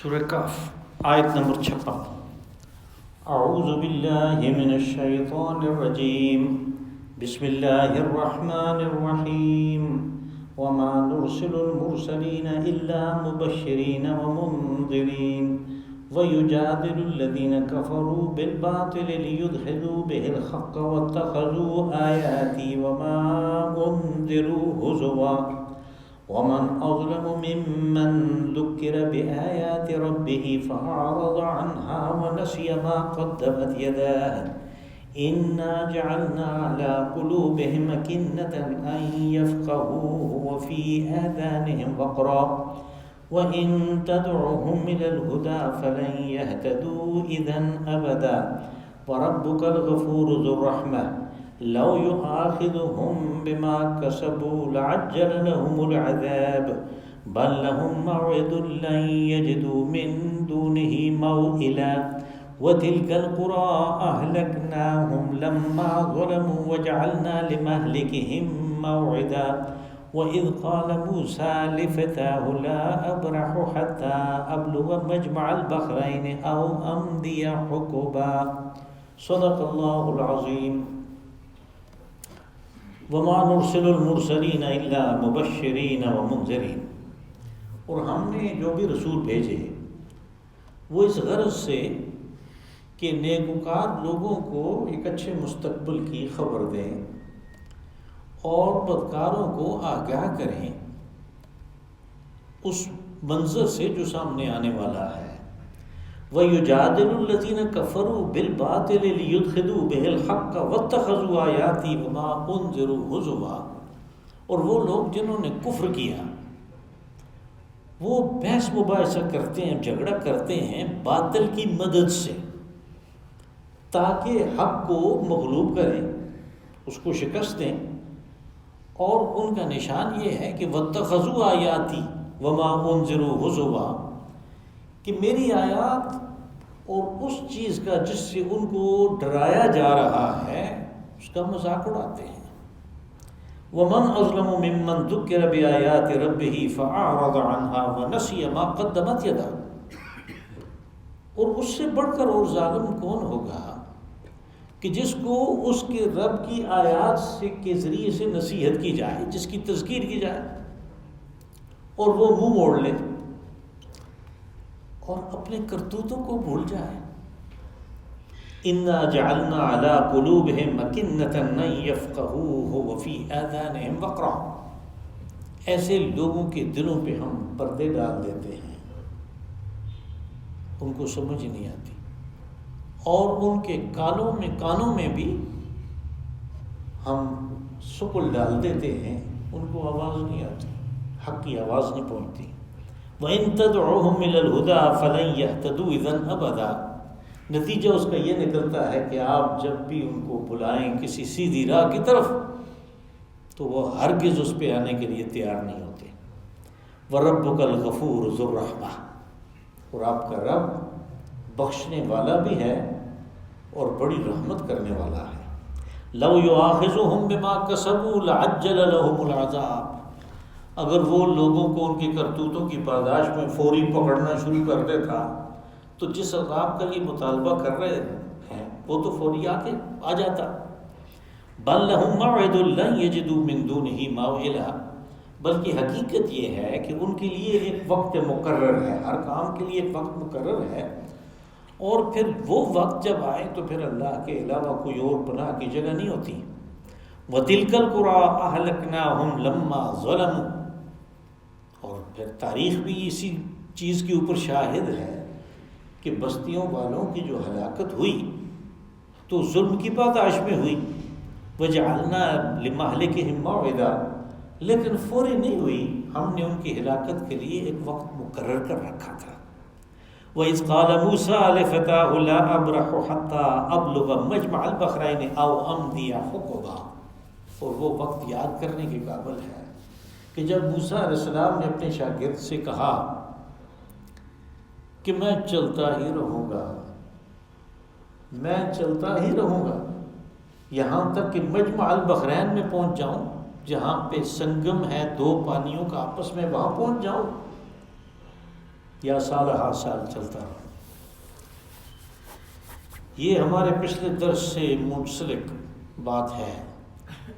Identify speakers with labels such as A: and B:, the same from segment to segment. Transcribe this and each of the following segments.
A: سورہ کہف آیت نمبر 56۔ اعوذ باللہ من الشیطان الرجیم، بسم اللہ الرحمن الرحیم۔ وما نرسل المرسلین الا مبشرین ومنذرین ویجادل الذین کفروا بالباطل لیدحضوا به الحق واتخذوا آیاتی وما انذروا ہزوا ومن أظلم ممن ذكر بآيات ربه فأعرض عنها ونسي ما قدمت يداه إنا جعلنا على قلوبهم أكنة أن يفقهوه وفي آذانهم وقرا وإن تدعوهم إلى الهدى فلن يهتدوا إذا أبدا وربك الغفور ذو الرحمة لو يؤاخذهم بما كسبوا لعجل لهم العذاب بل لهم موعد لن يجدوا من دونه موئلا وتلك القرى أهلكناهم لما ظلموا وجعلنا لمهلكهم موعدا وإذ قال موسى لفتاه لا أبرح حتى أبلغ مجمع البحرين أو أمضي حقبا صدق الله العظيم۔ وما نرسل المرسلین الا مبشرین ومنذرین، اور ہم نے جو بھی رسول بھیجے وہ اس غرض سے کہ نیکوکار لوگوں کو ایک اچھے مستقبل کی خبر دیں اور بدکاروں کو آگاہ کریں اس منظر سے جو سامنے آنے والا ہے۔ وَيُجَادِلُ الَّذِينَ كَفَرُوا بِالْبَاطِلِ لِيُدْحِضُوا بِهِ الْحَقَّ وَاتَّخَذُوا آيَاتِي وَمَا أُنذِرُوا هُزُوًا، اور وہ لوگ جنہوں نے کفر کیا وہ بحث مباحثہ کرتے ہیں، جھگڑا کرتے ہیں باطل کی مدد سے تاکہ حق کو مغلوب کریں، اس کو شکست دیں، اور ان کا نشان یہ ہے کہ وَاتَّخَذُوا آيَاتِي وَمَا أُنذِرُوا هُزُوًا، کہ میری آیات اور اس چیز کا جس سے ان کو ڈرایا جا رہا ہے اس کا مذاق اڑاتے ہیں۔ وَمَنْ أَظْلَمُ مِمَّنْ ذُكِّرَ بِآيَاتِ رَبِّهِ فَأَعْرَضَ عَنْهَا وَنَسِيَ مَا قَدَّمَتْ يَدَاهُ، اور اس سے بڑھ کر اور ظالم کون ہوگا کہ جس کو اس کے رب کی آیات کے ذریعے سے نصیحت کی جائے، جس کی تذکیر کی جائے، اور وہ منہ موڑ لے اور اپنے کرتوتوں کو بھول جائے۔ اِنَّا جَعَلْنَا عَلَىٰ قُلُوبِهِمْ أَكِنَّةً أَن يَفْقَهُوهُ وَفِي آذَانِهِمْ وَقْرًا، ایسے لوگوں کے دلوں پہ ہم پردے ڈال دیتے ہیں، ان کو سمجھ نہیں آتی، اور ان کے کانوں میں بھی ہم سکل ڈال دیتے ہیں، ان کو آواز نہیں آتی، حق کی آواز نہیں پہنچتی۔ وَإِن تَدْعُوهُمْ إِلَى الْهُدَىٰ فَلَن يَهْتَدُوا إِذًا أَبَدًا، نتیجہ اس کا یہ نکلتا ہے کہ آپ جب بھی ان کو بلائیں کسی سیدھی راہ کی طرف تو وہ ہرگز اس پہ آنے کے لیے تیار نہیں ہوتے۔ وَرَبُّكَ الْغَفُورُ ذُو الرَّحْمَةِ، اور آپ کا رب بخشنے والا بھی ہے اور بڑی رحمت کرنے والا ہے۔ لَوْ يُؤَاخِذُهُمْ بِمَا كَسَبُوا لَعَجَّلَ لَهُمُ الْعَذَابَ، اگر وہ لوگوں کو ان کی کرتوتوں کی پاداش میں فوری پکڑنا شروع کر دیتا تو جس عذاب کا یہ مطالبہ کر رہے ہیں وہ تو فوری آ جاتا۔ بل لهم موعد لن يجدوا من دونه موئلا، بلکہ حقیقت یہ ہے کہ ان کے لیے ایک وقت مقرر ہے، ہر کام کے لیے ایک وقت مقرر ہے، اور پھر وہ وقت جب آئے تو پھر اللہ کے علاوہ کوئی اور پناہ کی جگہ نہیں ہوتی۔ وَتِلْكَ الْقُرَىٰ أَهْلَكْنَاهُمْ لَمَّا ظَلَمُوا، اور پھر تاریخ بھی اسی چیز کے اوپر شاہد ہے کہ بستیوں والوں کی جو ہلاکت ہوئی تو ظلم کی پاداش میں ہوئی۔ وَجَعَلْنَا لِمَهْلِكِهِمْ مَوْعِدًا، لیکن فوری نہیں ہوئی، ہم نے ان کی ہلاکت کے لیے ایک وقت مقرر کر رکھا تھا۔ وَإِذْ قَالَ مُوسَىٰ لِفَتَاهُ لَا أَبْرَحُ حَتَّىٰ أَبْلُغَ مَجْمَعَ الْبَحْرَيْنِ أَوْ أَمْضِيَ حُقُبًا، اور وہ وقت یاد کرنے کے قابل ہے کہ جب موسیٰ علیہ السلام نے اپنے شاگرد سے کہا کہ میں چلتا ہی رہوں گا یہاں تک کہ مجمع البحرین میں پہنچ جاؤں، جہاں پہ سنگم ہے دو پانیوں کا آپس میں، وہاں پہنچ جاؤں۔ یا سال ہر سال چلتا رہا۔ یہ ہمارے پچھلے درس سے منسلک بات ہے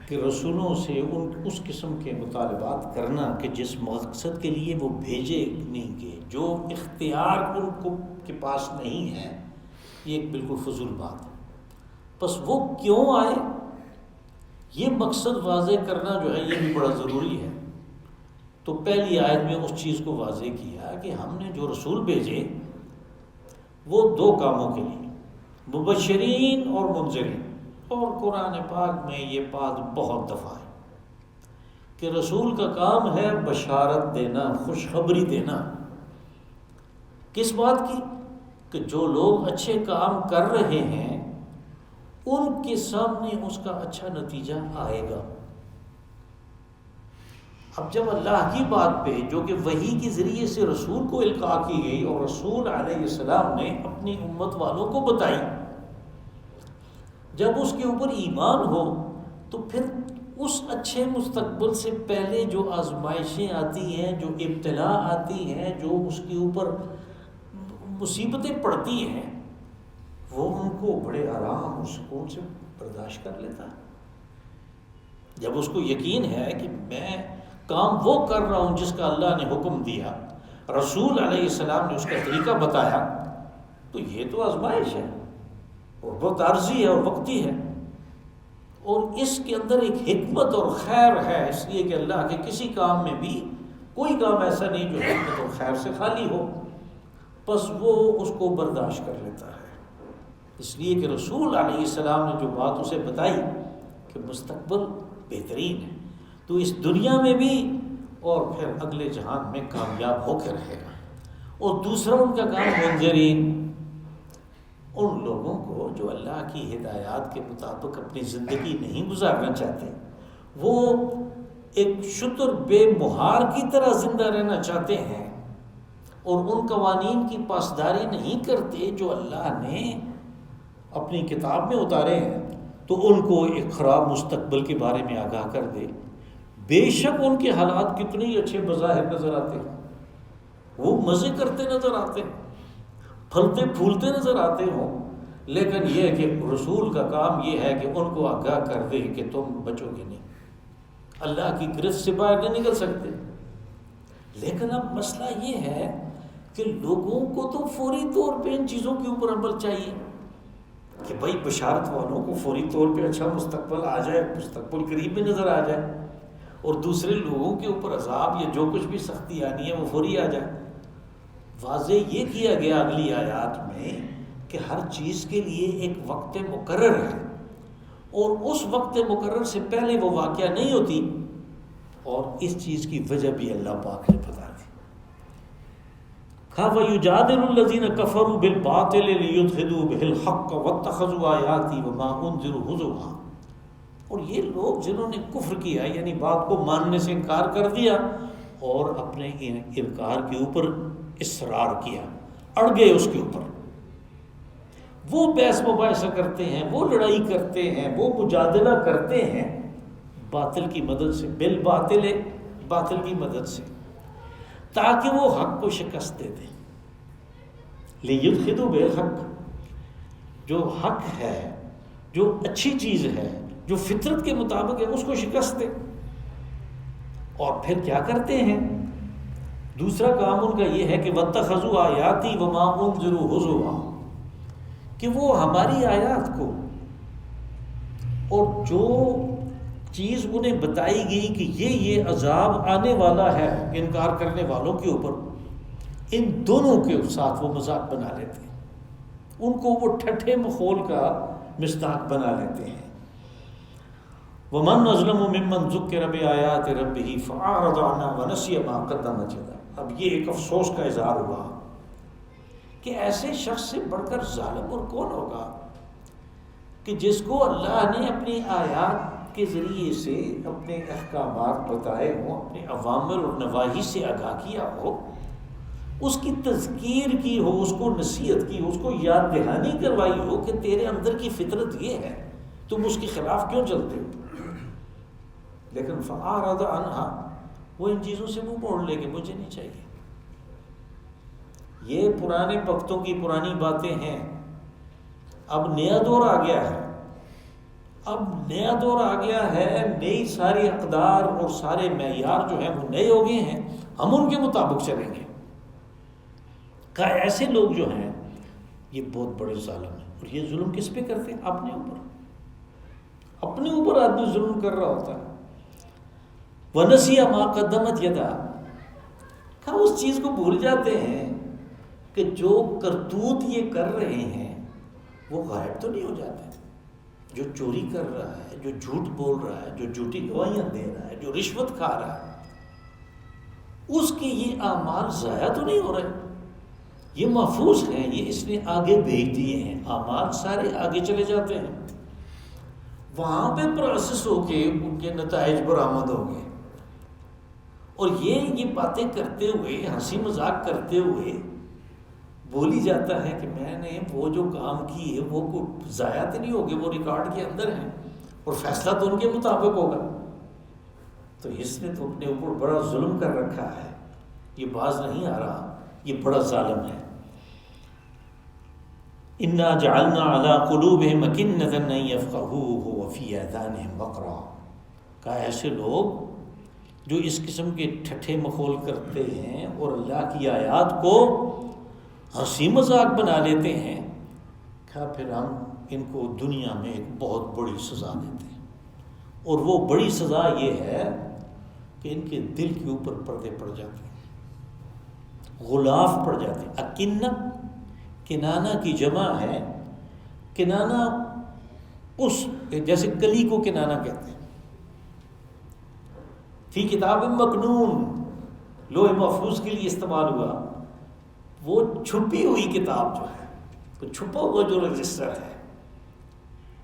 A: کہ رسولوں سے اس قسم کے مطالبات کرنا کہ جس مقصد کے لیے وہ بھیجے نہیں گئے، جو اختیار ان کو کے پاس نہیں ہے، یہ ایک بالکل فضول بات ہے۔ بس وہ کیوں آئے، یہ مقصد واضح کرنا جو ہے یہ بھی بڑا ضروری ہے۔ تو پہلی آیت میں اس چیز کو واضح کیا کہ ہم نے جو رسول بھیجے وہ دو کاموں کے لیے، مبشرین اور منذرین، اور قرآن پاک میں یہ بات بہت دفعہ ہے کہ رسول کا کام ہے بشارت دینا، خوشخبری دینا۔ کس بات کی؟ کہ جو لوگ اچھے کام کر رہے ہیں ان کے سامنے اس کا اچھا نتیجہ آئے گا۔ اب جب اللہ کی بات پہ جو کہ وحی کے ذریعے سے رسول کو القاء کی گئی اور رسول علیہ السلام نے اپنی امت والوں کو بتائی، جب اس کے اوپر ایمان ہو تو پھر اس اچھے مستقبل سے پہلے جو آزمائشیں آتی ہیں، جو ابتلا آتی ہیں، جو اس کے اوپر مصیبتیں پڑتی ہیں، وہ ان کو بڑے آرام اور سکون سے برداشت کر لیتا ہے۔ جب اس کو یقین ہے کہ میں کام وہ کر رہا ہوں جس کا اللہ نے حکم دیا، رسول علیہ السلام نے اس کا طریقہ بتایا، تو یہ تو آزمائش ہے اور بہت عارضی ہے اور وقتی ہے، اور اس کے اندر ایک حکمت اور خیر ہے، اس لیے کہ اللہ کے کسی کام میں بھی کوئی کام ایسا نہیں جو حکمت اور خیر سے خالی ہو، بس وہ اس کو برداشت کر لیتا ہے۔ اس لیے کہ رسول علیہ السلام نے جو بات اسے بتائی کہ مستقبل بہترین ہے، تو اس دنیا میں بھی اور پھر اگلے جہان میں کامیاب ہو کے رہے گا۔ اور دوسرا ان کا کام منذرین، ان لوگوں کو جو اللہ کی ہدایات کے مطابق اپنی زندگی نہیں گزارنا چاہتے، وہ ایک شتر بے مہار کی طرح زندہ رہنا چاہتے ہیں اور ان قوانین کی پاسداری نہیں کرتے جو اللہ نے اپنی کتاب میں اتارے ہیں، تو ان کو ایک خراب مستقبل کے بارے میں آگاہ کر دے۔ بے شک ان کے حالات کتنے ہی اچھے بظاہر نظر آتے ہیں، وہ مزے کرتے نظر آتے ہیں، پھلتے پھولتے نظر آتے ہوں، لیکن یہ کہ رسول کا کام یہ ہے کہ ان کو آگاہ کر دے کہ تم بچو گے نہیں، اللہ کی گرفت سے باہر نہیں نکل سکتے۔ لیکن اب مسئلہ یہ ہے کہ لوگوں کو تو فوری طور پہ ان چیزوں کے اوپر عمل چاہیے کہ بھائی بشارت والوں کو فوری طور پہ اچھا مستقبل آ جائے، مستقبل قریب میں نظر آ جائے، اور دوسرے لوگوں کے اوپر عذاب یا جو کچھ بھی سختی آنی ہے وہ فوری آ جائے۔ واضح یہ کیا گیا اگلی آیات میں کہ ہر چیز کے لیے ایک وقت مقرر ہے، اور اس وقت مقرر سے پہلے وہ واقعہ نہیں ہوتی، اور اس چیز کی وجہ بھی اللہ پاک نے بتا دی۔ وَيُجَادِلُ الَّذِينَ كَفَرُوا بِالْبَاطِلِ لِيُدْحِضُوا بِهِ الْحَقَّ وَاتَّخَذُوا آيَاتِي وَمَا أُنذِرُوا هُزُوًا۔ اور یہ لوگ جنہوں نے کفر کیا، یعنی بات کو ماننے سے انکار کر دیا اور اپنے انکار کے اوپر اصرار کیا، اڑ گئے اس کے اوپر، وہ بحث مباحثہ کرتے ہیں، وہ لڑائی کرتے ہیں، وہ مجادلہ کرتے ہیں باطل کی مدد سے، بالباطل، باطل کی مدد سے، تاکہ وہ حق کو شکست دے دیں۔ لیدخلوا بالحق، جو حق ہے، جو اچھی چیز ہے، جو فطرت کے مطابق ہے، اس کو شکست دے۔ اور پھر کیا کرتے ہیں؟ دوسرا کام ان کا یہ ہے کہ واتخذوا آیاتی وما انذروا ہزوا، کہ وہ ہماری آیات کو اور جو چیز انہیں بتائی گئی کہ یہ عذاب آنے والا ہے انکار کرنے والوں کے اوپر، ان دونوں کے ساتھ وہ مذاق بنا لیتے ہیں، ان کو وہ ٹھٹھے مخول کا مصداق بنا لیتے ہیں۔ وَمَنْ أَظْلَمُ مِمَّنْ ذُكِّرَ بِآيَاتِ رَبِّهِ فَأَعْرَضَ عَنْهَا وَنَسِيَ مَا قَدَّمَتْ يَدَاهُ۔ اب یہ ایک افسوس کا اظہار ہوا کہ ایسے شخص سے بڑھ کر ظالم اور کون ہوگا کہ جس کو اللہ نے اپنی آیات کے ذریعے سے اپنے احکامات بتائے ہوں، اپنے اوامر اور نواہی سے آگاہ کیا ہو، اس کی تذکیر کی ہو، اس کو نصیحت کی ہو، اس کو یاد دہانی کروائی ہو کہ تیرے اندر کی فطرت یہ ہے، تم اس کے خلاف کیوں چلتے ہو؟ لیکن فَأَعْرَضَ عَنْهَا، وہ ان چیزوں سے منہ موڑ لے کہ مجھے نہیں چاہیے۔ یہ پرانے وقتوں کی پرانی باتیں ہیں. اب نیا دور آ گیا ہے. اب نیا دور آ گیا ہے، نئی ساری اقدار اور سارے معیار جو ہیں وہ نئے ہو گئے ہیں، ہم ان کے مطابق چلیں گے. کہ ایسے لوگ جو ہیں یہ بہت بڑے ظالم ہیں. اور یہ ظلم کس پہ کرتے ہیں؟ اپنے اوپر. اپنے اوپر آدمی ظلم کر رہا ہوتا ہے. وَنَسِيَ مَا قَدَّمَتْ يَدَاهُ، کہ اس چیز کو بھول جاتے ہیں کہ جو کرتوت یہ کر رہے ہیں وہ غائب تو نہیں ہو جاتے. جو چوری کر رہا ہے، جو جھوٹ بول رہا ہے، جو جھوٹی گواہیاں دے رہا ہے، جو رشوت کھا رہا ہے، اس کے یہ اعمال ضائع تو نہیں ہو رہے. یہ محفوظ ہیں، یہ اس نے آگے بھیج دیے ہیں، اعمال سارے آگے چلے جاتے ہیں. وہاں پہ پروسیس ہو کے ان کے نتائج برآمد ہوں گے. اور یہ باتیں کرتے ہوئے، ہنسی مذاق کرتے ہوئے بولی جاتا ہے کہ میں نے وہ جو کام کی ہے وہ کوئی ضائع تو نہیں ہوگی، وہ ریکارڈ کے اندر ہیں اور فیصلہ تو ان کے مطابق ہوگا. تو اس نے تو اپنے اوپر بڑا ظلم کر رکھا ہے، یہ باز نہیں آ رہا، یہ بڑا ظالم ہے. انا جعلنا علی قلوبہم اکنۃ ان یفقہوہ وفی آذانہم وقرا، کہ ایسے لوگ جو اس قسم کے ٹھٹھے مخول کرتے ہیں اور اللہ کی آیات کو ہنسی مذاق بنا لیتے ہیں، کہ پھر ہم ان کو دنیا میں ایک بہت بڑی سزا دیتے ہیں. اور وہ بڑی سزا یہ ہے کہ ان کے دل کے اوپر پردے پڑ جاتے ہیں، غلاف پڑ جاتے ہیں. اکنہ کنانہ کی جمع ہے. کنانہ اس جیسے کلی کو کنانہ کہتے ہیں. فی کتاب مکنون لوح محفوظ کے لیے استعمال ہوا. وہ چھپی ہوئی کتاب جو ہے، تو چھپا ہوا جو رجسٹر ہے،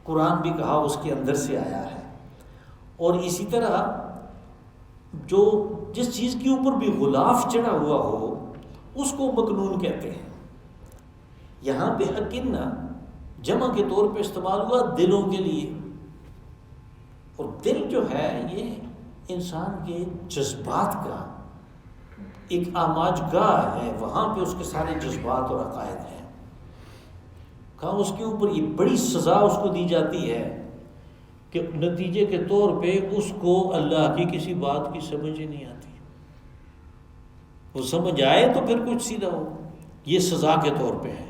A: قرآن بھی کہا اس کے اندر سے آیا ہے. اور اسی طرح جو جس چیز کے اوپر بھی غلاف چڑھا ہوا ہو اس کو مکنون کہتے ہیں. یہاں پہ اکنہ جمع کے طور پہ استعمال ہوا دلوں کے لیے. اور دل جو ہے یہ انسان کے جذبات کا ایک آماج گاہ ہے، وہاں پہ اس کے سارے جذبات اور عقائد ہیں. کہاں اس کے اوپر یہ بڑی سزا اس کو دی جاتی ہے کہ نتیجے کے طور پہ اس کو اللہ کی کسی بات کی سمجھ ہی نہیں آتی. وہ سمجھ آئے تو پھر کچھ سیدھا ہو. یہ سزا کے طور پہ ہے.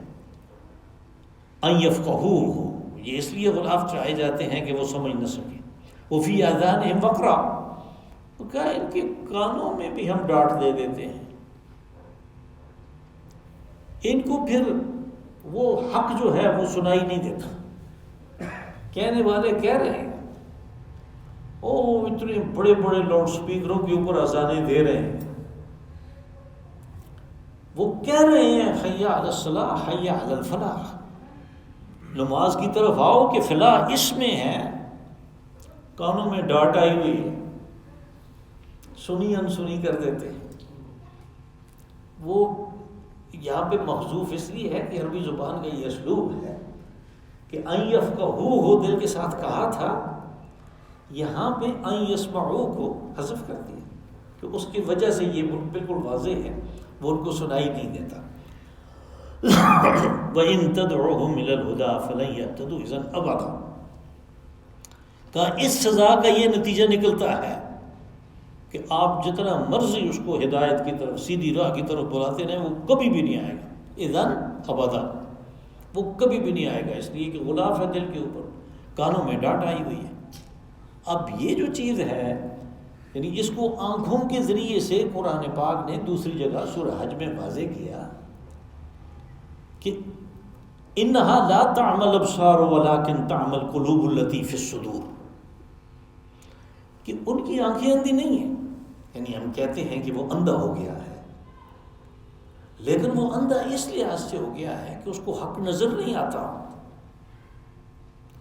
A: ان یفقہوہ، یہ اس لیے غلاف چاہے جاتے ہیں کہ وہ سمجھ نہ سکیں. وفی آذانہم وقرا، تو کیا ان کے کانوں میں بھی ہم ڈانٹ دے دیتے ہیں. ان کو پھر وہ حق جو ہے وہ سنائی نہیں دیتا. کہنے والے کہہ رہے ہیں، او اتنے بڑے بڑے لاؤڈ سپیکروں کے اوپر اذانیں دے رہے ہیں، وہ کہہ رہے ہیں حی علی الصلاح حی علی الفلاح، نماز کی طرف آؤ کہ فلاح اس میں ہے. کانوں میں ڈانٹ آئی ہوئی ہے، سنی انسنی کر دیتے ہیں. وہ یہاں پہ محذوف اس لیے ہے کہ عربی زبان کا یہ اسلوب ہے کہ ان یفقہوہ دل کے ساتھ کہا تھا، یہاں پہ ان یسمعوہ کو حذف کر دیا کہ اس کی وجہ سے یہ بالکل واضح ہے، وہ ان کو سنائی نہیں دیتا. وَإِن تَدْعُوهُمْ إِلَى الْهُدَىٰ فَلَن يَهْتَدُوا إِذًا أَبَدًا، کہ اس سزا کا یہ نتیجہ نکلتا ہے کہ آپ جتنا مرضی اس کو ہدایت کی طرف، سیدھی راہ کی طرف بلاتے رہیں، وہ کبھی بھی نہیں آئے گا. اذن ابدا، وہ کبھی بھی نہیں آئے گا، اس لیے کہ غلاف ہے دل کے اوپر، کانوں میں ڈانٹ آئی ہوئی ہے. اب یہ جو چیز ہے، یعنی اس کو آنکھوں کے ذریعے سے قرآن پاک نے دوسری جگہ سورہ حج میں واضح کیا کہ انہا لا تعمل الابصار ولکن تعمل القلوب التی فی الصدور، کہ ان کی آنکھیں اندھی نہیں ہیں. یعنی ہم کہتے ہیں کہ وہ اندھا ہو گیا ہے، لیکن وہ اندھا اس لحاظ سے ہو گیا ہے کہ اس کو حق نظر نہیں آتا،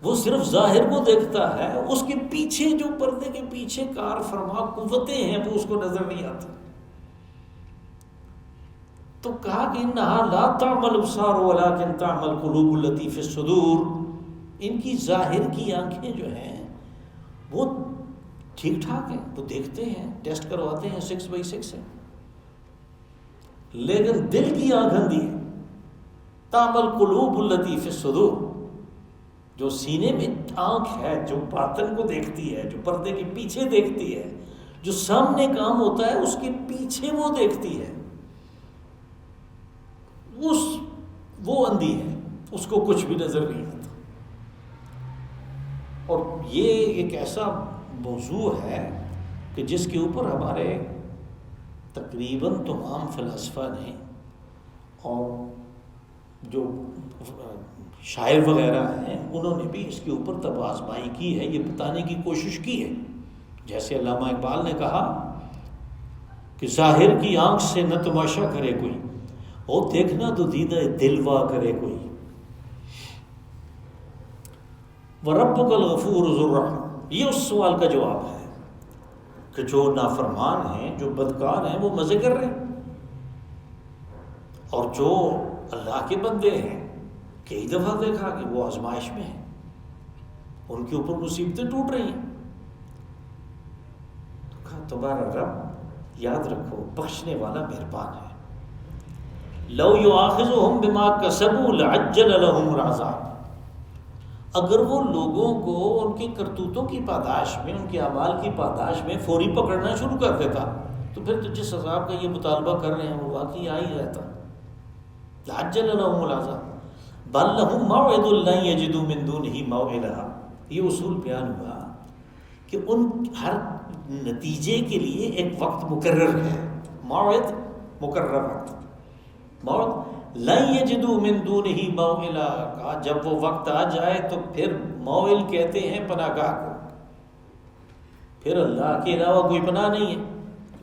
A: وہ صرف ظاہر کو دیکھتا ہے، اس کے پیچھے جو پردے کے پیچھے کار فرما قوتیں ہیں وہ اس کو نظر نہیں آتی. تو کہا کہ انہا لا تعمل الابصار ولکن تعمل القلوب التی فی الصدور، ان کی ظاہر کی آنکھیں جو ہیں وہ ٹھیک ٹھاک ہیں، وہ دیکھتے ہیں، ٹیسٹ کرواتے ہیں، 6/6 ہے، لیکن دل کی آنکھ اندھی ہے. تعمل قلوب التی فی الصدور، جو سینے میں آنکھ ہے، جو باطن کو دیکھتی ہے، جو پردے کے پیچھے دیکھتی ہے، جو سامنے کام ہوتا ہے اس کے پیچھے وہ دیکھتی ہے، وہ اندھی ہے، اس کو کچھ بھی نظر نہیں آتا. اور یہ ایک ایسا موضوع ہے کہ جس کے اوپر ہمارے تقریباً تمام فلاسفہ نے اور جو شاعر وغیرہ ہیں انہوں نے بھی اس کے اوپر طب آزمائی کی ہے، یہ بتانے کی کوشش کی ہے. جیسے علامہ اقبال نے کہا کہ ظاہر کی آنکھ سے نہ تماشا کرے کوئی، اور دیکھنا تو دیدہ دل وا کرے کوئی. وَرَبُّكَ الْغَفُورُ ذُو الرَّحْمَةِ، یہ اس سوال کا جواب ہے کہ جو نافرمان ہیں، جو بدکار ہیں، وہ مزے کر رہے ہیں، اور جو اللہ کے بندے ہیں کئی دفعہ دیکھا کہ وہ آزمائش میں ہیں، ان کے اوپر مصیبتیں ٹوٹ رہی ہیں. تو کہا تمہارا رب یاد رکھو بخشنے والا مہربان ہے. لو یؤاخذہم بما کسبوا لعجل لہم العذاب، اگر وہ لوگوں کو ان کی کرتوتوں کی پاداش میں، ان کے اعمال کی پاداش میں فوری پکڑنا شروع کر دیتا تو پھر تو جس عذاب کا یہ مطالبہ کر رہے ہیں وہ واقعی آ ہی رہتا. لعجل لهم العذاب بل لهم موعد لن يجدوا من دونه موعدا. یہ اصول بیان ہوا کہ ان ہر نتیجے کے لیے ایک وقت مقرر ہے، موعد مقرر وقت، موعد لن يجدوا من دونه موعدا کا جب وہ وقت آ جائے تو پھر موعل کہتے ہیں پناہ گاہ کو، پھر اللہ کے علاوہ کوئی پناہ نہیں ہے.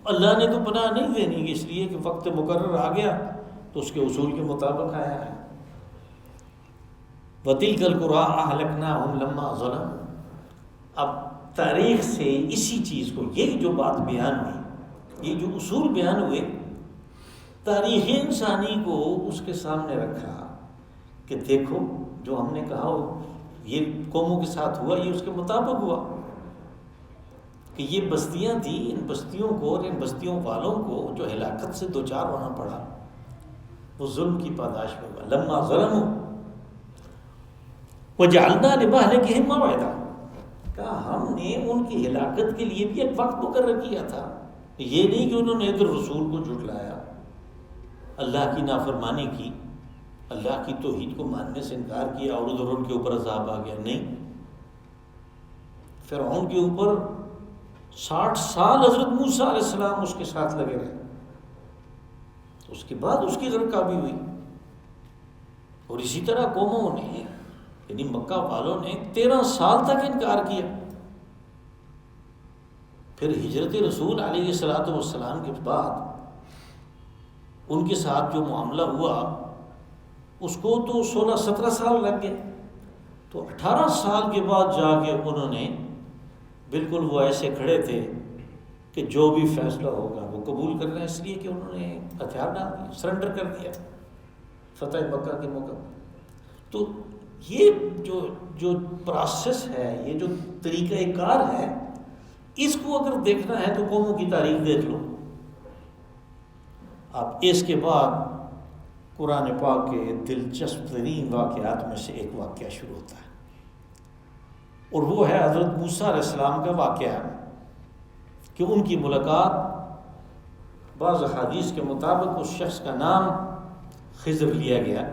A: اللہ نے تو پناہ نہیں دینی، اس لیے کہ وقت مقرر آ گیا تو اس کے اصول کے مطابق آیا ہے. وَتِلْكَ الْقُرَىٰ أَهْلَكْنَاهُمْ لَمَّا ظَلَمُوا. اب تاریخ سے اسی چیز کو، یہی جو بات بیان ہوئی، یہ جو اصول بیان ہوئے، تاریخ انسانی کو اس کے سامنے رکھا کہ دیکھو جو ہم نے کہا یہ قوموں کے ساتھ ہوا، یہ اس کے مطابق ہوا کہ یہ بستیاں تھیں، ان بستیوں کو اور ان بستیوں والوں کو جو ہلاکت سے دوچار ہونا پڑا وہ ظلم کی پاداش میں ہوا. لما ظلموا وجعلنا لمہلکہم موعدا، کہا ہم نے ان کی ہلاکت کے لیے بھی ایک وقت مقرر کیا تھا. یہ نہیں کہ انہوں نے ادھر رسول کو جھٹلایا، اللہ کی نافرمانی کی، اللہ کی توحید کو ماننے سے انکار کیا اور ادھر ان کے اوپر عذاب آ گیا. نہیں، فرعون کے اوپر 60 سال حضرت موسیٰ علیہ السلام اس کے ساتھ لگے رہے، اس کے بعد اس کی غرقابی ہوئی. اور اسی طرح قوموں نے، یعنی مکہ والوں نے 13 سال تک انکار کیا. پھر ہجرت رسول علیہ السلام کے بعد ان کے ساتھ جو معاملہ ہوا اس کو تو 16-17 سال لگ گئے. تو 18 سال کے بعد جا کے انہوں نے بالکل وہ ایسے کھڑے تھے کہ جو بھی فیصلہ ہوگا وہ قبول کر لیں، اس لیے کہ انہوں نے ہتھیار ڈال دیا، سرنڈر کر دیا فتح مکہ کے موقع. تو یہ جو پروسیس ہے، یہ جو طریقہ کار ہے، اس کو اگر دیکھنا ہے تو قوموں کی تاریخ دیکھ لو. اب اس کے بعد قرآن پاک کے دلچسپ ترین واقعات میں سے ایک واقعہ شروع ہوتا ہے، اور وہ ہے حضرت موسیٰ علیہ السلام کا واقعہ کہ ان کی ملاقات، بعض حدیث کے مطابق اس شخص کا نام خضر لیا گیا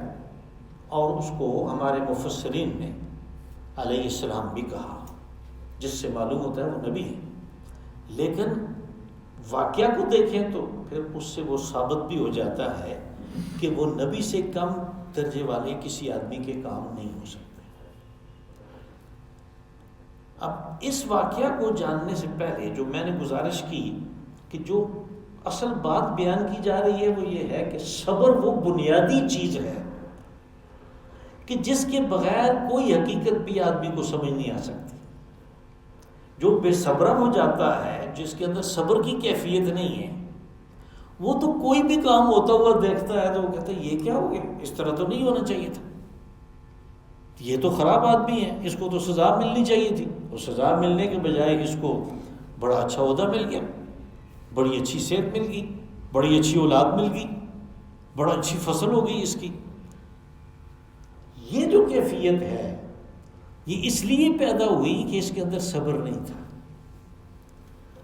A: اور اس کو ہمارے مفسرین نے علیہ السلام بھی کہا، جس سے معلوم ہوتا ہے وہ نبی ہے. لیکن واقعہ کو دیکھیں تو پھر اس سے وہ ثابت بھی ہو جاتا ہے کہ وہ نبی سے کم درجے والے کسی آدمی کے کام نہیں ہو سکتے. اب اس واقعہ کو جاننے سے پہلے جو میں نے گزارش کی کہ جو اصل بات بیان کی جا رہی ہے وہ یہ ہے کہ صبر وہ بنیادی چیز ہے کہ جس کے بغیر کوئی حقیقت بھی آدمی کو سمجھ نہیں آ سکتی. جو بے صبرہ ہو جاتا ہے، جس کے اندر صبر کی کیفیت نہیں ہے، وہ تو کوئی بھی کام ہوتا ہوا دیکھتا ہے تو وہ کہتا ہے یہ کیا ہو گیا، اس طرح تو نہیں ہونا چاہیے تھا، یہ تو خراب آدمی ہے، اس کو تو سزا ملنی چاہیے تھی. اور سزا ملنے کے بجائے اس کو بڑا اچھا عہدہ مل گیا، بڑی اچھی صحت مل گئی، بڑی اچھی اولاد مل گئی، بڑا اچھی فصل ہو گئی اس کی. یہ جو کیفیت ہے یہ اس لیے پیدا ہوئی کہ اس کے اندر صبر نہیں تھا.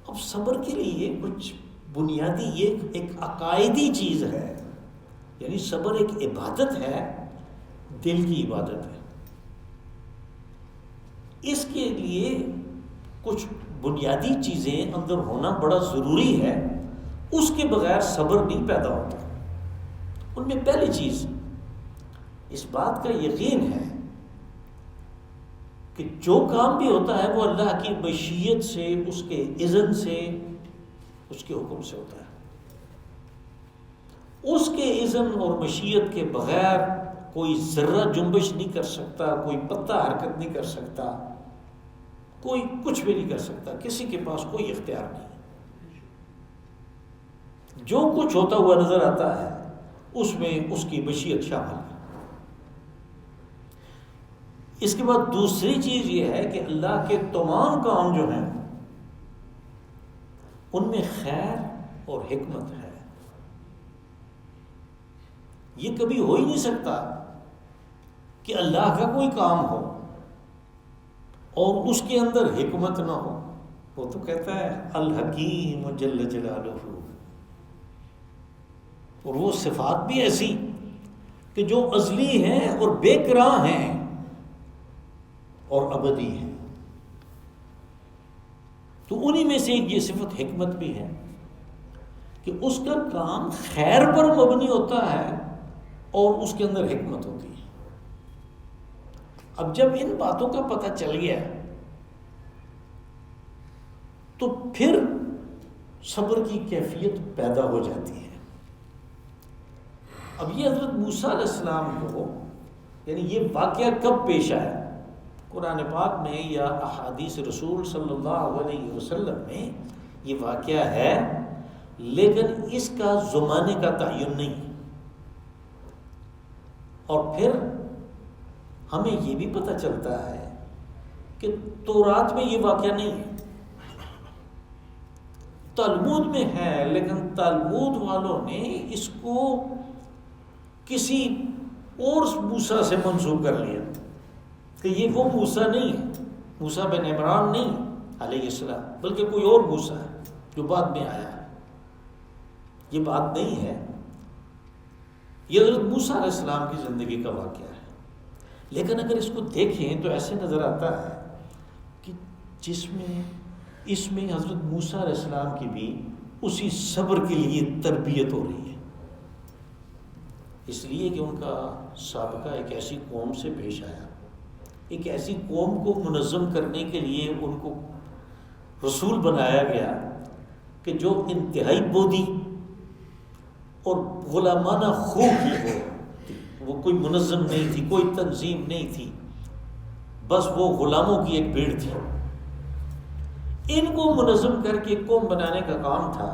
A: اب صبر کے لیے کچھ بنیادی یہ ایک عقائدی چیز ہے، یعنی صبر ایک عبادت ہے، دل کی عبادت ہے. اس کے لیے کچھ بنیادی چیزیں اندر ہونا بڑا ضروری ہے، اس کے بغیر صبر نہیں پیدا ہوتا. ان میں پہلی چیز اس بات کا یقین ہے کہ جو کام بھی ہوتا ہے وہ اللہ کی مشیت سے، اس کے اذن سے، اس کے حکم سے ہوتا ہے. اس کے اذن اور مشیت کے بغیر کوئی ذرہ جنبش نہیں کر سکتا، کوئی پتہ حرکت نہیں کر سکتا، کوئی کچھ بھی نہیں کر سکتا، کسی کے پاس کوئی اختیار نہیں. جو کچھ ہوتا ہوا نظر آتا ہے اس میں اس کی مشیت شامل ہے. اس کے بعد دوسری چیز یہ ہے کہ اللہ کے تمام کام جو ہیں ان میں خیر اور حکمت ہے. یہ کبھی ہو ہی نہیں سکتا کہ اللہ کا کوئی کام ہو اور اس کے اندر حکمت نہ ہو. وہ تو کہتا ہے الحکیم جل جلالہ، اور وہ صفات بھی ایسی کہ جو ازلی ہیں اور بے کران ہیں اور ابدی ہیں. تو انہی میں سے ایک یہ صفت حکمت بھی ہے کہ اس کا کام خیر پر مبنی ہوتا ہے اور اس کے اندر حکمت ہوتی ہے. اب جب ان باتوں کا پتہ چل گیا تو پھر صبر کی کیفیت پیدا ہو جاتی ہے. اب یہ حضرت موسیٰ علیہ السلام کو، یعنی یہ واقعہ کب پیش آیا؟ قرآن پاک میں یا احادیث رسول صلی اللہ علیہ وسلم میں یہ واقعہ ہے، لیکن اس کا زمانے کا تعین نہیں. اور پھر ہمیں یہ بھی پتہ چلتا ہے کہ تورات میں یہ واقعہ نہیں ہے، تلمود میں ہے، لیکن تلمود والوں نے اس کو کسی اور موسیٰ سے منسوب کر لیا کہ یہ وہ موسیٰ نہیں ہے، موسیٰ بن عمران نہیں علیہ السلام، بلکہ کوئی اور موسیٰ ہے جو بعد میں آیا ہے. یہ بات نہیں ہے، یہ حضرت موسیٰ علیہ السلام کی زندگی کا واقعہ ہے. لیکن اگر اس کو دیکھیں تو ایسے نظر آتا ہے کہ اس میں حضرت موسیٰ علیہ السلام کی بھی اسی صبر کے لیے تربیت ہو رہی ہے. اس لیے کہ ان کا سابقہ ایک ایسی قوم سے پیش آیا، ایک ایسی قوم کو منظم کرنے کے لیے ان کو رسول بنایا گیا کہ جو انتہائی بودی اور غلامانہ خو کی ہو. وہ کوئی منظم نہیں تھی، کوئی تنظیم نہیں تھی، بس وہ غلاموں کی ایک بھیڑ تھی. ان کو منظم کر کے قوم بنانے کا کام تھا.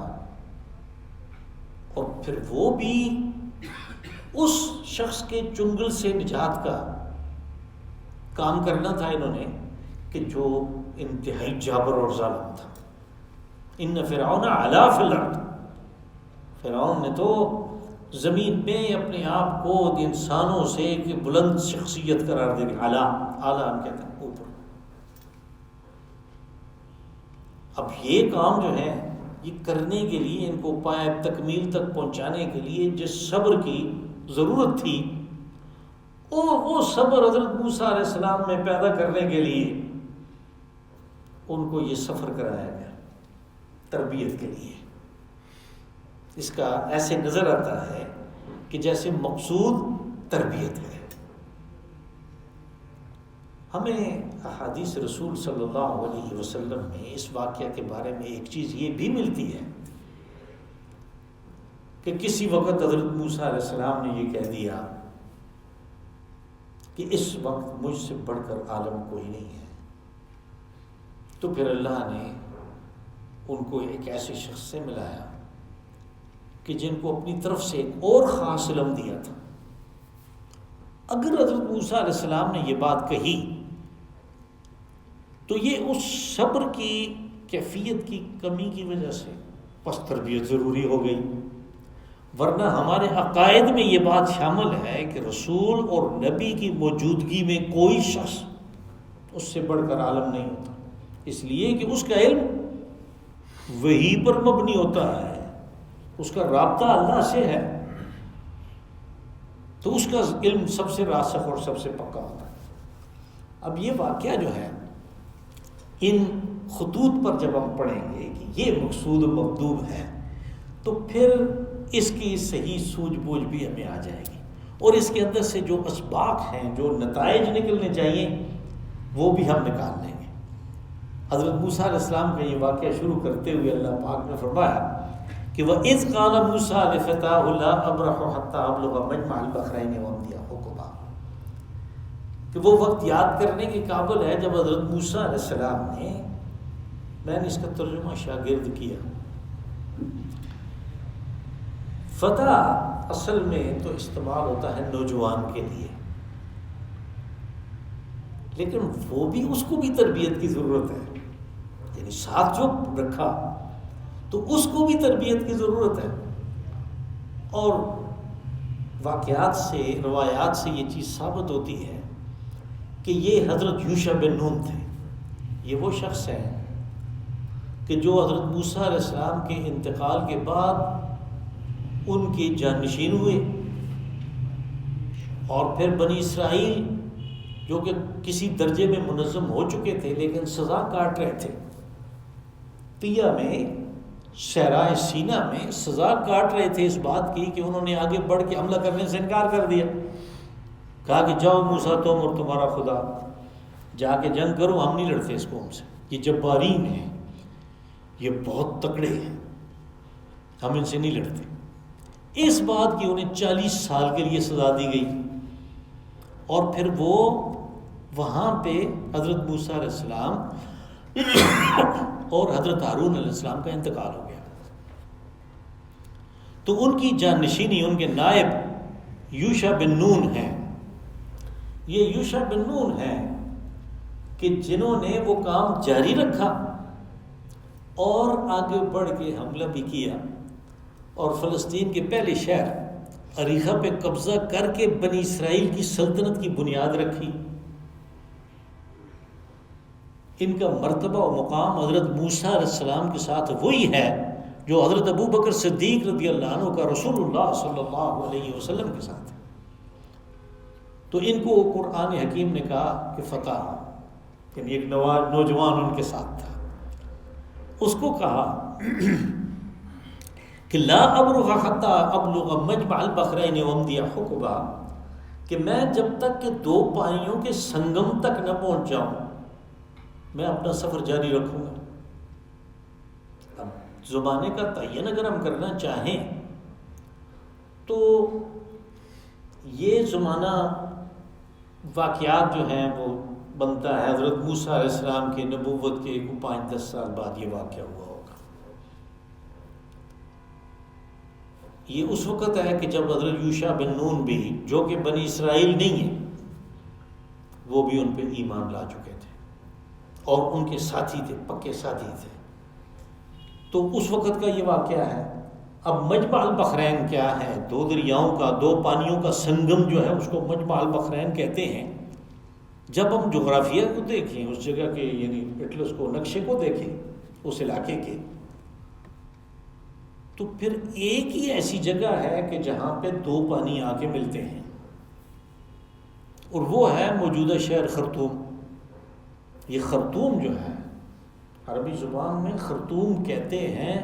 A: اور پھر وہ بھی اس شخص کے چنگل سے نجات کا کام کرنا تھا انہوں نے کہ جو انتہائی جابر اور ظالم تھا. ان فرعون علا فی الارض، فرعون نے تو زمین میں اپنے آپ کو انسانوں سے ایک بلند شخصیت قرار دے گی. اعلیٰ ہم کہتے ہیں اوپر. اب یہ کام جو ہے یہ کرنے کے لیے، ان کو پائے تکمیل تک پہنچانے کے لیے جس صبر کی ضرورت تھی وہ صبر حضرت موسیٰ علیہ السلام میں پیدا کرنے کے لیے ان کو یہ سفر کرایا گیا تربیت کے لیے. اس کا ایسے نظر آتا ہے کہ جیسے مقصود تربیت ہے. ہمیں احادیث رسول صلی اللہ علیہ وسلم میں اس واقعہ کے بارے میں ایک چیز یہ بھی ملتی ہے کہ کسی وقت حضرت موسیٰ علیہ السلام نے یہ کہہ دیا کہ اس وقت مجھ سے بڑھ کر عالم کوئی نہیں ہے. تو پھر اللہ نے ان کو ایک ایسے شخص سے ملایا کہ جن کو اپنی طرف سے ایک اور خاص علم دیا تھا. اگر حضرت موسیٰ علیہ السلام نے یہ بات کہی تو یہ اس صبر کی کیفیت کی کمی کی وجہ سے، پس تربیت ضروری ہو گئی. ورنہ ہمارے عقائد میں یہ بات شامل ہے کہ رسول اور نبی کی موجودگی میں کوئی شخص اس سے بڑھ کر عالم نہیں ہوتا، اس لیے کہ اس کا علم وحی پر مبنی ہوتا ہے، اس کا رابطہ اللہ سے ہے، تو اس کا علم سب سے راسخ اور سب سے پکا ہوتا ہے۔ اب یہ واقعہ جو ہے ان خطوط پر جب ہم پڑھیں گے کہ یہ مقصود و مطلوب ہے، تو پھر اس کی صحیح سوجھ بوجھ بھی ہمیں آ جائے گی، اور اس کے اندر سے جو اسباق ہیں، جو نتائج نکلنے چاہیے، وہ بھی ہم نکال لیں گے۔ حضرت موسیٰ علیہ السلام کا یہ واقعہ شروع کرتے ہوئے اللہ پاک نے فرمایا کہ وَإِذْ قَالَ مُوسَىٰ لِفَتَاهُ لَا أَبْرَحُ حَتَّىٰ أَبْلُغَ مَجْمَعَ الْبَحْرَيْنِ وَأَمْضِيَ حُقُبًا، کہ وہ وقت یاد کرنے کے قابل ہے جب حضرت موسیٰ علیہ السلام نے، میں نے اس کا ترجمہ شاگرد کیا، فتح اصل میں تو استعمال ہوتا ہے نوجوان کے لیے، لیکن وہ بھی، اس کو بھی تربیت کی ضرورت ہے، یعنی ساتھ جو رکھا تو اس کو بھی تربیت کی ضرورت ہے۔ اور واقعات سے، روایات سے یہ چیز ثابت ہوتی ہے کہ یہ حضرت یوشع بن نون تھے۔ یہ وہ شخص ہیں کہ جو حضرت موسیٰ علیہ السلام کے انتقال کے بعد ان کے جانشین ہوئے، اور پھر بنی اسرائیل جو کہ کسی درجے میں منظم ہو چکے تھے لیکن سزا کاٹ رہے تھے، طیہ میں، صحرائے سینا میں سزا کاٹ رہے تھے اس بات کی کہ انہوں نے آگے بڑھ کے حملہ کرنے سے انکار کر دیا، کہا کہ جاؤ موسیٰ تم اور تمہارا خدا جا کے جنگ کرو، ہم نہیں لڑتے اس قوم سے، یہ جبارین ہیں، یہ بہت تکڑے ہیں، ہم ان سے نہیں لڑتے۔ اس بات کی انہیں 40 سال کے لیے سزا دی گئی، اور پھر وہ وہاں پہ حضرت موسیٰ علیہ السلام اور حضرت ہارون علیہ السلام کا انتقال ہو گیا، تو ان کی جانشینی، ان کے نائب یوشع بن نون ہیں۔ یہ یوشع بن نون ہیں کہ جنہوں نے وہ کام جاری رکھا اور آگے بڑھ کے حملہ بھی کیا، اور فلسطین کے پہلے شہر عریخہ پہ قبضہ کر کے بنی اسرائیل کی سلطنت کی بنیاد رکھی۔ ان کا مرتبہ و مقام حضرت موسیٰ علیہ السلام کے ساتھ وہی ہے جو حضرت ابو بکر صدیق رضی اللہ عنہ کا رسول اللہ صلی اللہ علیہ وسلم کے ساتھ ہے۔ تو ان کو قرآن حکیم نے کہا کہ فتح، یعنی ایک نوجوان ان کے ساتھ تھا، اس کو کہا کہ لا ابرح حتی ابلغ مجمع البحرین وامضی حقبا، کہ میں جب تک کہ 2 پانیوں کے سنگم تک نہ پہنچ جاؤں میں اپنا سفر جاری رکھوں گا۔ اب زمانے کا تعین اگر ہم کرنا چاہیں تو یہ زمانہ واقعات جو ہیں وہ بنتا ہے حضرت موسیٰ علیہ السلام کے نبوت کے 5-10 سال بعد یہ واقعہ ہوا ہوگا۔ یہ اس وقت ہے کہ جب حضرت یوشع بن نون بھی، جو کہ بنی اسرائیل نہیں ہیں، وہ بھی ان پہ ایمان لا چکے تھے اور ان کے ساتھی تھے، پکے ساتھی تھے۔ تو اس وقت کا یہ واقعہ ہے۔ اب مجمع البحرین کیا ہے؟ 2 دریاؤں کا، 2 پانیوں کا سنگم جو ہے اس کو مجمع البحرین کہتے ہیں۔ جب ہم جغرافیہ کو دیکھیں، اس جگہ کے، یعنی اٹلس کو، نقشے کو دیکھیں اس علاقے کے، تو پھر ایک ہی ایسی جگہ ہے کہ جہاں پہ 2 پانی آ کے ملتے ہیں، اور وہ ہے موجودہ شہر خرطوم۔ یہ خرطوم جو ہے عربی زبان میں خرطوم کہتے ہیں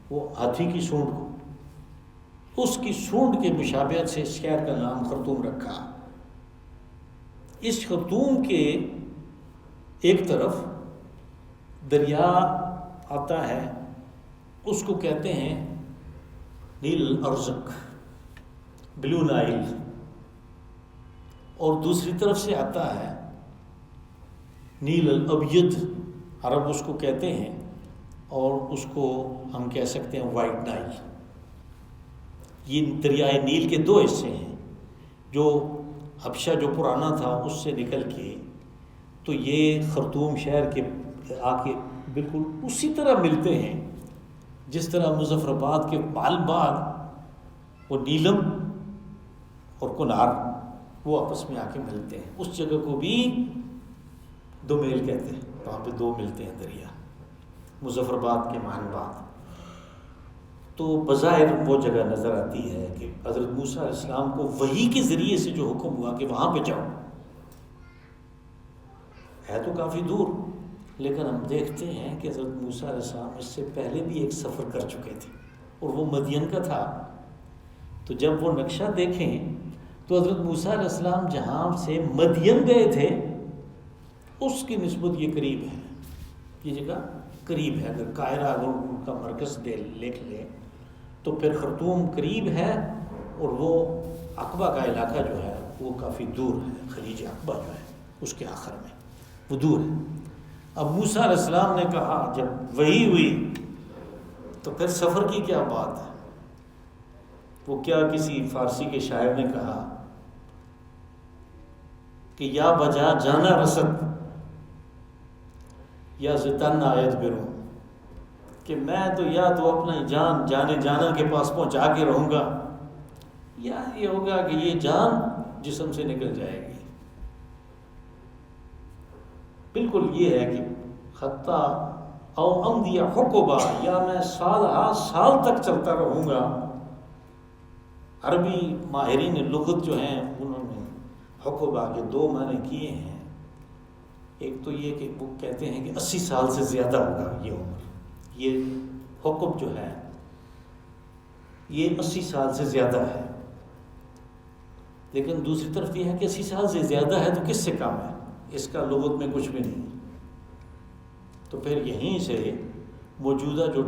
A: وہ ہاتھی کی سونڈ کو، اس کی سونڈ کے مشابہت سے اس شہر کا نام خرطوم رکھا۔ اس خرطوم کے ایک طرف دریا آتا ہے، اس کو کہتے ہیں نیل الارزق، بلو نائل، اور دوسری طرف سے آتا ہے نیل الابیض، عرب اس کو کہتے ہیں، اور اس کو ہم کہہ سکتے ہیں وائٹ نائل۔ یہ دریائے نیل کے 2 حصے ہیں، جو حبشہ جو پرانا تھا اس سے نکل کے تو یہ خرطوم شہر کے آ کے بالکل اسی طرح ملتے ہیں جس طرح مظفر آباد کے مال باغ وہ نیلم اور کنار وہ آپس میں آ کے ملتے ہیں. اس جگہ کو بھی دومیل کہتے ہیں، وہاں پہ دو ملتے ہیں دریا، مظفر آباد کے معنی بعد. تو بظاہر وہ جگہ نظر آتی ہے کہ حضرت موسیٰ علیہ السلام کو وحی کے ذریعے سے جو حکم ہوا کہ وہاں پہ جاؤ، ہے تو کافی دور، لیکن ہم دیکھتے ہیں کہ حضرت موسیٰ علیہ السلام اس سے پہلے بھی ایک سفر کر چکے تھے اور وہ مدین کا تھا. تو جب وہ نقشہ دیکھیں تو حضرت موسیٰ علیہ السلام جہاں سے مدین گئے تھے اس کی نسبت یہ قریب ہے، یہ جگہ قریب ہے. اگر قاہرہ اگر ان کا مرکز لکھ لے تو پھر خرطوم قریب ہے اور وہ عقبہ کا علاقہ جو ہے وہ کافی دور ہے. خلیج عقبہ جو ہے اس کے آخر میں وہ دور ہے. اب موسیٰ علیہ السلام نے کہا جب وحی ہوئی تو پھر سفر کی کیا بات ہے. وہ کیا کسی فارسی کے شاعر نے کہا کہ یا بجا جانا رسد یا زتن آیت بروں، کہ میں تو یا تو اپنا جان جانے جانا کے پاس پہنچا کے رہوں گا، یا یہ ہوگا کہ یہ جان جسم سے نکل جائے گی. بالکل یہ ہے کہ خطہ او امدی حقبہ، یا میں سال سال تک چلتا رہوں گا. عربی ماہرین لغت جو ہیں انہوں نے حقبہ کے دو معنی کیے ہیں. ایک تو یہ کہ وہ کہتے ہیں کہ 80 سال سے زیادہ ہوگا یہ عمر، یہ حقب جو ہے یہ 80 سال سے زیادہ ہے. لیکن دوسری طرف یہ ہے کہ 80 سال سے زیادہ ہے تو کس سے کم ہے، اس کا لغت میں کچھ بھی نہیں. تو پھر یہیں سے موجودہ جو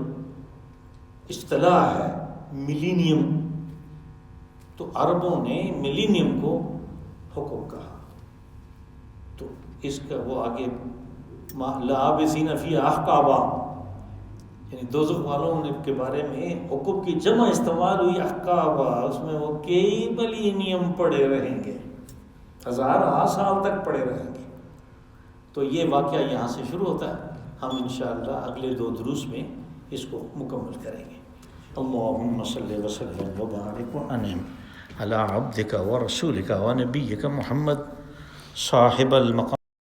A: اصطلاح ہے ملینیم، تو عربوں نے ملینیم کو حقب کہا. تو اس کا وہ آگے لعابسین فی احقابا، یعنی دوزخ والوں کے بارے میں حقب کی جمع استعمال ہوئی احقابا، اس میں وہ کئی ملینیم پڑے رہیں گے، ہزارہ سال تک پڑے رہیں گے. تو یہ واقعہ یہاں سے شروع ہوتا ہے. ہم انشاءاللہ اگلے 2 دروس میں اس کو مکمل کریں گے. اللہم صلی وسلم وبارک وانعم علی عبدک ورسولک ونبیک محمد صاحب المقام